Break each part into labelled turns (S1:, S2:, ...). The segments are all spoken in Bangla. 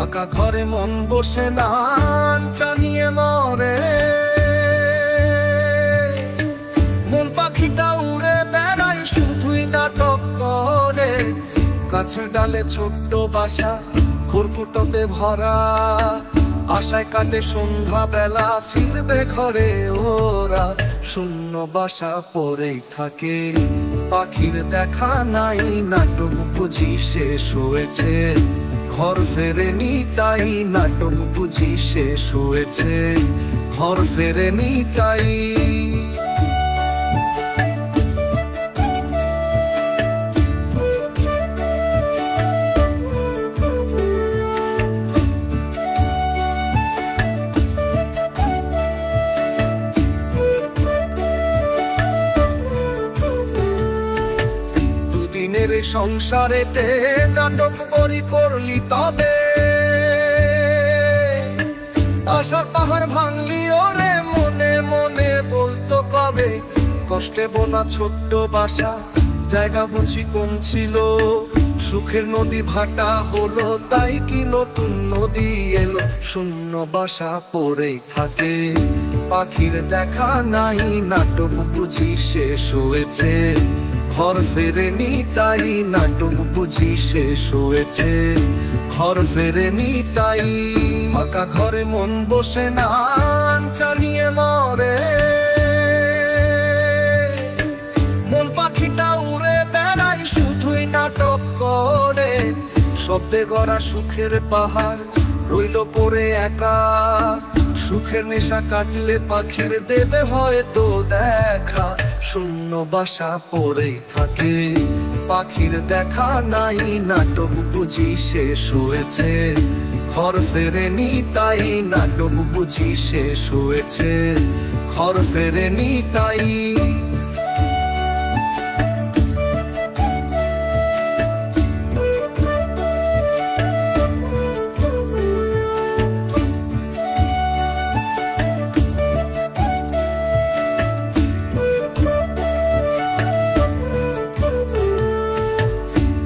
S1: ফাঁকা ঘরে মন বসে না, জানিয়ে মরে। মন পাখিটা উড়ে বেড়ায়, শুধুই নাটক করে। গাছের ডালে ছোট্ট বাসা, খুরকুটোতে ভরা। আশায় কাটে সন্ধ্যা বেলা, ফিরবে ঘরে ওরা। শূন্য বাসা পড়েই থাকে, পাখির দেখা নাই। নাটক বুঝি শেষ হয়েছে, ঘর ফেরেনি তাই। নাটক বুঝি শেষ হয়েছে, ঘর ফেরেনি তাই। দুদিনের সংসারেতে নাটক বড়ি করলি তবে। আশার পাহাড় ভাঙলি ওরে, মনে মনে বলতো কবে। কষ্টে বোনা ছোট্ট বাসা, জায়গা বুঝি কম ছিল। সুখের নদী ভাটা হলো, তাই কি নতুন নদী এলো। শূন্য বাসা পড়েই থাকে, পাখির দেখা নাই। নাটক বুঝি শেষ হয়েছে, ঘর ফেরেনি তাই। নাটক বুঝি শেষ হয়েছে, ঘর ফেরেনি তাই। ফাঁকা ঘরে মন বসে না, জানিয়ে মরে। মন পাখিটা উড়ে বেড়ায়, শুধুই নাটক করে। শব্দে গড়া সুখের পাহাড় রইল পড়ে একা। সুখের নেশা কাটলে পাখির দেবে হয়তো দেখা। শূন্য বাসা পড়েই থাকে, পাখির দেখা নাই। নাটক বুঝি শেষ হয়েছে, ঘর ফেরেনি তাই। নাটক বুঝি শেষ হয়েছে, ঘর ফেরেনি তাই।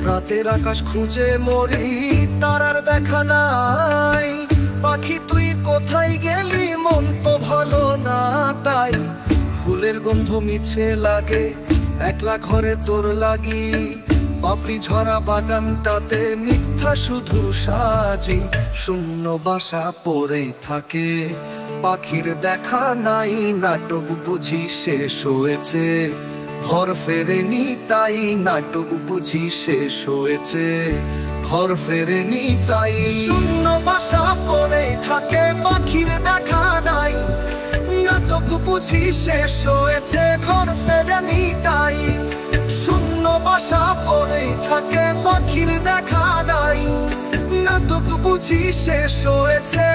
S1: রাতের আকাশ খুঁজে মরি, তারার দেখা নাই। পাখি তুই কোথায় গেলি, মন তো ভালো না তাই। ফুলের গন্ধ মিছে লাগে, একলা ঘরে তোর লাগি। পাপড়ি ঝরা বাগানটাতে মিথ্যা শুধু সাজি। শূন্য বাসা পড়েই থাকে, পাখির দেখা নাই। নাটক বুঝি শেষ হয়েছে, ঘর ফেরেনি তাই। নাটক বুঝি শেষ হয়েছে, ঘর ফেরেনি তাই। শূন্য বাসা পড়েই থাকে, পাখির দেখা নাই। নাটক বুঝি শেষ হয়েছে, ঘর ফেরেনি তাই। শূন্য বাসা পড়েই থাকে, পাখির দেখা নাই। নাটক বুঝি শেষ হয়েছে,